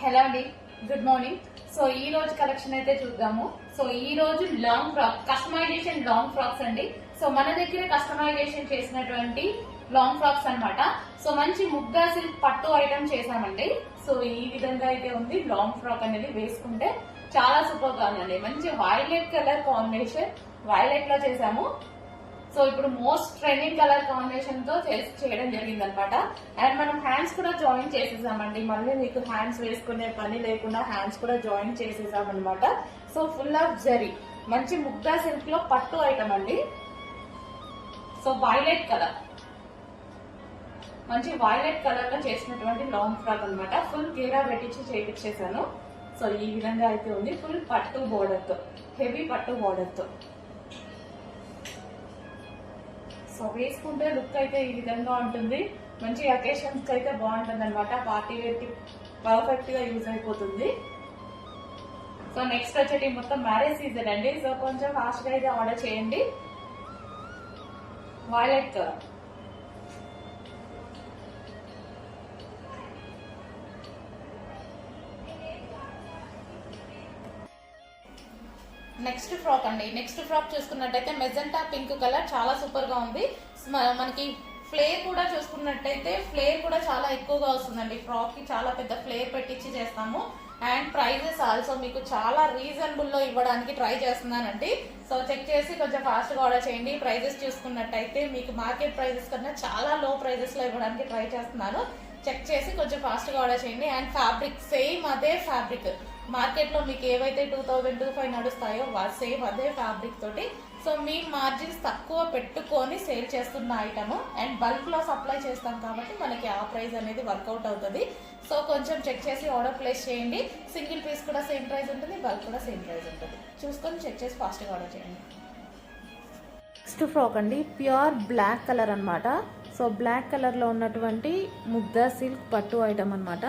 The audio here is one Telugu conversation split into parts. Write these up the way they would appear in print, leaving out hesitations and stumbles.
హలో అండి, గుడ్ మార్నింగ్. సో ఈ రోజు కలెక్షన్ అయితే చూద్దాము. సో ఈ రోజు long frock customization long frocks అండి. సో మన దగ్గర కస్టమైజేషన్ చేసినటువంటి లాంగ్ ఫ్రాక్స్ అన్నమాట. సో మంచి ముగ్గా సిల్క్ పట్టు ఐటమ్ చేసామండి. సో ఈ విధంగా అయితే ఉంది. లాంగ్ ఫ్రాక్ అనేది వేసుకుంటే చాలా సూపర్ గా ఉందండి. మంచి వైలెట్ కలర్ కాంబినేషన్, వైలెట్ లో చేసాము. సో ఇప్పుడు మోస్ట్ ట్రెండింగ్ కలర్ కాంబినేషన్ తో చేయడం జరిగింది అనమాట. అండ్ మనం హ్యాండ్స్ కూడా జాయిన్ చేసేసామండి. మళ్ళీ మీకు హ్యాండ్స్ వేసుకునే పని లేకుండా హ్యాండ్స్ కూడా జాయిన్ చేసేసాం అనమాట. సో ఫుల్ ఆఫ్ జరీ, మంచి ముగ్గా సిల్క్ లో పట్టు ఐటమ్ అండి. సో వైలెట్ కలర్, మంచి వైలెట్ కలర్ లో చేసినటువంటి లాంగ్ ఫ్రాక్ అనమాట. ఫుల్ గేరా పెట్టించి చేయించేసాను. సో ఈ విధంగా అయితే ఉంది. ఫుల్ పట్టు బోర్డర్ తో, హెవీ పట్టు బోర్డర్ తో. సో వేసుకుంటే లుక్ అయితే ఈ విధంగా ఉంటుంది. మంచి అకేషన్స్ అయితే బాగుంటుంది అనమాట. పార్టీ వేర్ కి పర్ఫెక్ట్ గా యూజ్ అయిపోతుంది. సో నెక్స్ట్ వచ్చేటి మొత్తం మ్యారేజ్ సీజన్ అండి. సో కొంచెం ఫాస్ట్ గా అయితే ఆర్డర్ చేయండి. వైలెట్ కలర్, నెక్స్ట్ ఫ్రాక్ అండి. నెక్స్ట్ ఫ్రాక్ చూసుకున్నట్టయితే మెజెంటా పింక్ కలర్, చాలా సూపర్ గా ఉంది. మనకి ఫ్లేర్ కూడా చూసుకున్నట్టయితే ఫ్లేర్ కూడా చాలా ఎక్కువగా వస్తుందండి. ఫ్రాక్ కి చాలా పెద్ద ఫ్లేర్ పెట్టించి చేస్తాము. అండ్ ప్రైజెస్ ఆల్సో మీకు చాలా రీజనబుల్ లో ఇవ్వడానికి ట్రై చేస్తున్నానండి. సో చెక్ చేసి కొంచెం ఫాస్ట్ గా ఆర్డర్ చేయండి. ప్రైజెస్ చూసుకున్నట్టయితే మీకు మార్కెట్ ప్రైజెస్ కన్నా చాలా లో ప్రైజెస్ లో ఇవ్వడానికి ట్రై చేస్తున్నాను. చెక్ చేసి కొంచెం ఫాస్ట్ గా ఆర్డర్ చేయండి. అండ్ ఫ్యాబ్రిక్ సేమ్ అదే ఫ్యాబ్రిక్, మార్కెట్ లో మీకు ఏవైతే 2000-2500 నడుస్తాయో సేమ్ అదే ఫ్యాబ్రిక్ తోటి. సో మీ మార్జిన్స్ తక్కువ పెట్టుకొని సేల్ చేస్తున్న ఐటమ్. అండ్ బల్క్ లో సప్లై చేస్తాం కాబట్టి మనకి ఆ ప్రైస్ అనేది వర్కౌట్ అవుతుంది. సో కొంచెం చెక్ చేసి ఆర్డర్ ప్లేస్ చేయండి. సింగిల్ పీస్ కూడా సేమ్ ప్రైస్ ఉంటుంది, బల్క్ కూడా సేమ్ ప్రైస్ ఉంటుంది. చూసుకొని చెక్ చేసి ఫాస్ట్ గా ఆర్డర్ చేయండి. నెక్స్ట్ ఫ్రాక్ అండి, ప్యూర్ బ్లాక్ కలర్ అనమాట. సో బ్లాక్ కలర్ లో ఉన్నటువంటి ముగ్దా సిల్క్ పట్టు ఐటమ్ అనమాట.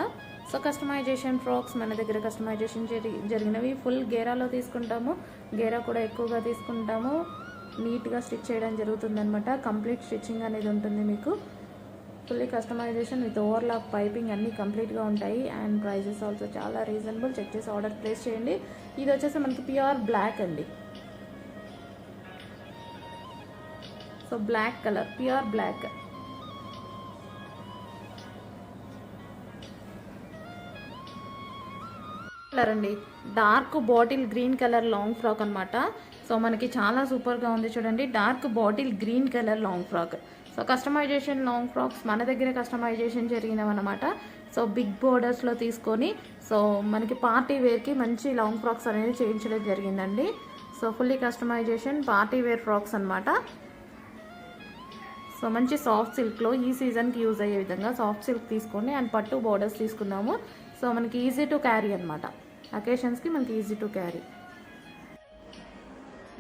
సో కస్టమైజేషన్ ఫ్రాక్స్ మన దగ్గర కస్టమైజేషన్ జరిగినవి. ఫుల్ గేరాలో తీసుకుంటాము. గేరా కూడా ఎక్కువగా తీసుకుంటాము. నీట్గా స్టిచ్ చేయడం జరుగుతుంది అనమాట. కంప్లీట్ స్టిచ్చింగ్ అనేది ఉంటుంది మీకు. Fully customization with overlock piping అన్నీ కంప్లీట్గా ఉంటాయి. అండ్ ప్రైజెస్ ఆల్సో చాలా రీజనబుల్. చెక్ చేసి ఆర్డర్ ప్లేస్ చేయండి. ఇది వచ్చేసి మనకి ప్యూర్ బ్లాక్ అండి. So black colour, pure black. Colour అండి, dark bottle green colour long frock అనమాట. సో మనకి చాలా సూపర్గా ఉంది చూడండి. Dark bottle green colour long frock. So customization long frocks మన దగ్గర కస్టమైజేషన్ జరిగినవన్నమాట. సో బిగ్ బోర్డర్స్లో తీసుకొని సో మనకి పార్టీ వేర్కి మంచి లాంగ్ ఫ్రాక్స్ అనేది చేయించడం జరిగిందండి. So fully customization party wear frocks అనమాట. సో మంచి సాఫ్ట్ సిల్క్లో ఈ సీజన్కి యూజ్ అయ్యే విధంగా సాఫ్ట్ సిల్క్ తీసుకొని అండ్ పట్టు బోర్డర్స్ తీసుకున్నాము. సో మనకి ఈజీ టు క్యారీ అనమాట. అకేషన్స్కి మనకి easy to carry.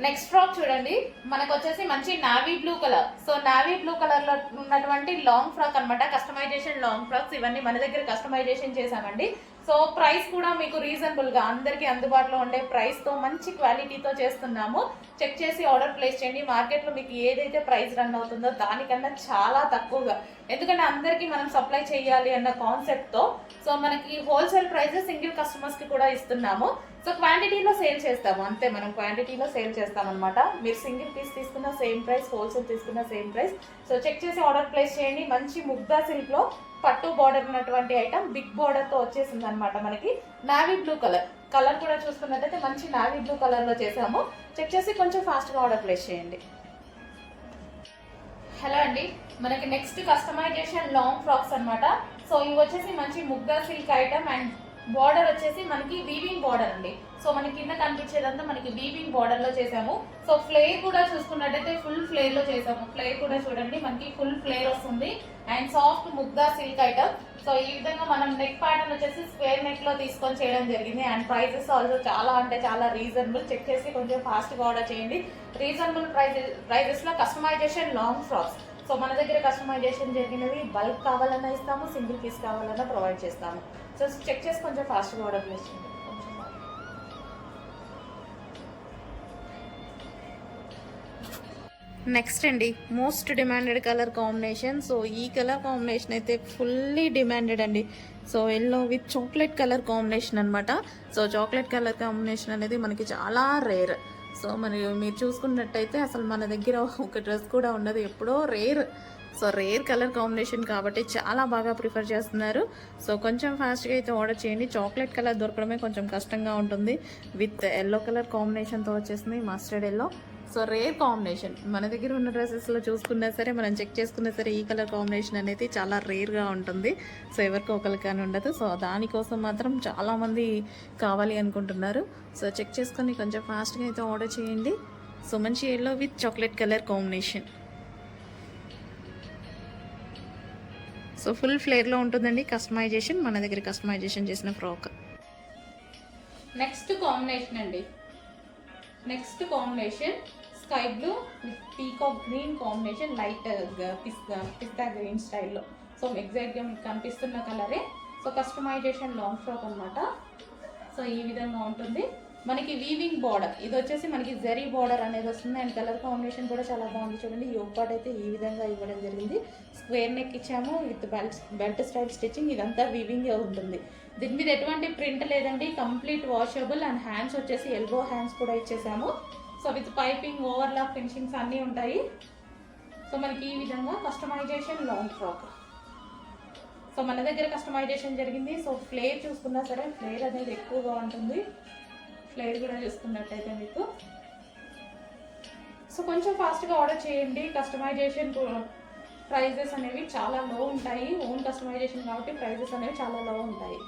Next frock చూడండి, మనకు వచ్చేసి మంచి navy blue colour. So navy blue colour లో ఉన్నటువంటి లాంగ్ ఫ్రాక్ అనమాట. కస్టమైజేషన్ లాంగ్ ఫ్రాక్స్ ఇవన్నీ మన దగ్గర కస్టమైజేషన్ చేసామండి. సో ప్రైస్ కూడా మీకు రీజనబుల్ గా అందరికీ అందుబాటులో ఉండే ప్రైస్ తో మంచి క్వాలిటీతో చేస్తున్నాము. చెక్ చేసి ఆర్డర్ ప్లేస్ చేయండి. మార్కెట్ లో మీకు ఏదైతే ప్రైస్ రన్ అవుతుందో దానికన్నా చాలా తక్కువగా, ఎందుకంటే అందరికీ మనం సప్లై చేయాలి అన్న కాన్సెప్ట్ తో సో మనకి హోల్సేల్ ప్రైస్ సింగిల్ కస్టమర్స్ కి కూడా ఇస్తున్నాము. సో క్వాంటిటీలో సేల్ చేస్తాము అంతే, మనం క్వాంటిటీలో సేల్ చేస్తాం అనమాట. మీరు సింగిల్ పీస్ తీసుకున్న సేమ్ ప్రైస్, హోల్సేల్ తీసుకున్న సేమ్ ప్రైస్. సో చెక్ చేసి ఆర్డర్ ప్లేస్ చేయండి. మంచి ముగ్దా సిల్క్ లో పట్టు బార్డర్ ఉన్నటువంటి ఐటమ్, బిగ్ బార్డర్ తో వచ్చేసింది అనమాట. మనకి నావీ బ్లూ కలర్, కలర్ కూడా చూసుకున్నట్టయితే మంచి నావీ బ్లూ కలర్ లో చేసాము. చెక్ చేసి కొంచెం ఫాస్ట్ గా ఆర్డర్ ప్లేస్ చేయండి. హలో అండి, మనకి నెక్స్ట్ కస్టమైజేషన్ లాంగ్ ఫ్రాక్స్ అనమాట. సో ఇవి వచ్చేసి మంచి Mugdha silk item and border వచ్చేసి మనకి వీవింగ్ బార్డర్ అండి. సో మనకి కింద కనిపించేదంతా మనకి వీవింగ్ బార్డర్ లో చేసాము. సో ఫ్లేర్ కూడా చూసుకున్నట్టయితే ఫుల్ ఫ్లేర్ లో చేసాము. ఫ్లేర్ కూడా చూడండి మనకి ఫుల్ ఫ్లేర్ వస్తుంది. And soft Mugdha silk item. So ఈ విధంగా మనం నెక్ ప్యాటర్న్ వచ్చేసి స్క్వేర్ నెక్ లో తీసుకొని చేయడం జరిగింది. అండ్ ప్రైజెస్ ఆల్సో చాలా అంటే చాలా రీజనబుల్. చెక్ చేసి కొంచెం ఫాస్ట్ గా ఆర్డర్ చేయండి. రీజనబుల్ ప్రైజెస్ లో కస్టమైజేషన్ లాంగ్ ఫ్రాక్స్. సో మన దగ్గర కస్టమైజేషన్ జరిగినవి బల్క్ కావాలన్నా ఇస్తాము, సింగిల్ పీస్ కావాలన్నా ప్రొవైడ్ చేస్తాము. సో చెక్ చేసి కొంచెం ఫాస్ట్గా ఆర్డర్ ప్లేస్ చేయండి. నెక్స్ట్ అండి, most demanded colour combination. So ఈ కలర్ కాంబినేషన్ అయితే ఫుల్లీ డిమాండెడ్ అండి. So yellow with chocolate colour combination అనమాట. సో చాక్లెట్ కలర్ కాంబినేషన్ అనేది మనకి చాలా రేర్. సో మరి మీరు చూసుకున్నట్టయితే అసలు మన దగ్గర ఒక డ్రెస్ కూడా ఉండదు, ఎప్పుడో rare. So rare colour combination కాబట్టి చాలా బాగా ప్రిఫర్ చేస్తున్నారు. సో కొంచెం ఫాస్ట్గా అయితే ఆర్డర్ చేయండి. చాక్లెట్ కలర్ దొరకడమే కొంచెం కష్టంగా ఉంటుంది. విత్ ఎల్లో కలర్ కాంబినేషన్తో వచ్చేసింది, mustard yellow. So rare combination, మన దగ్గర ఉన్న డ్రెస్సెస్లో చూసుకున్నా సరే, మనం చెక్ చేసుకున్నా సరే, ఈ కలర్ కాంబినేషన్ అనేది చాలా రేర్గా ఉంటుంది. సో ఎవరికో ఒకరికి కానీ ఉండదు. సో దానికోసం మాత్రం చాలామంది కావాలి అనుకుంటున్నారు. సో చెక్ చేసుకొని కొంచెం ఫాస్ట్గా అయితే ఆర్డర్ చేయండి. సో మంచి yellow with chocolate colour combination. So full ఫ్లేర్లో ఉంటుందండి కస్టమైజేషన్, మన దగ్గర కస్టమైజేషన్ చేసిన ఫ్రాక్. నెక్స్ట్ కాంబినేషన్ అండి, next combination sky blue with peacock green combination, light పిస్తా గ్రీన్ స్టైల్లో. సో ఎగ్జాక్ట్గా మీకు కనిపిస్తున్న కలరే. సో కస్టమైజేషన్ లాంగ్ ఫ్రాక్ అనమాట. సో ఈ విధంగా ఉంటుంది. మనకి వీవింగ్ బార్డర్, ఇది వచ్చేసి మనకి జరీ బార్డర్ అనేది వస్తుంది. అండ్ కలర్ కాంబినేషన్ కూడా చాలా బాగుంది చూడండి. యోగ్ పార్ట్ అయితే ఈ విధంగా ఇవ్వడం జరిగింది. స్క్వేర్ నెక్ ఇచ్చాము విత్ బెల్ట్ స్టైల్ స్టిచ్చింగ్. ఇదంతా వీవింగ్ ఉంటుంది. దీని మీద ఎటువంటి ప్రింట్ లేదండి, కంప్లీట్ వాషబుల్. అండ్ హ్యాండ్స్ వచ్చేసి ఎల్బో హ్యాండ్స్ కూడా ఇచ్చేసాము. So with piping, overlock finishings అన్నీ ఉంటాయి. సో మనకి ఈ విధంగా కస్టమైజేషన్ లాంగ్ ఫ్రాక్. సో మన దగ్గర కస్టమైజేషన్ జరిగింది. సో ఫ్లేర్ చూసుకున్నా సరే, ఫ్లేర్ అనేది ఎక్కువగా ఉంటుంది. ఫ్లేర్ కూడా చూసుకున్నట్టయితే మీకు. సో కొంచెం ఫాస్ట్గా ఆర్డర్ చేయండి. కస్టమైజేషన్ ప్రైజెస్ అనేవి చాలా లో ఉంటాయి. ఓన్ కస్టమైజేషన్ కాబట్టి ప్రైజెస్ అనేవి చాలా లో ఉంటాయి.